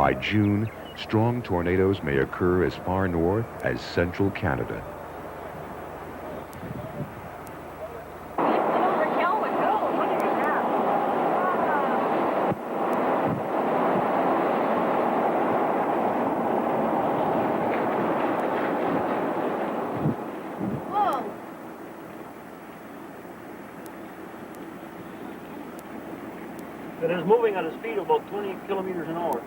By June, strong tornadoes may occur as far north as central Canada. It is moving at a speed of about 20 kilometers an hour.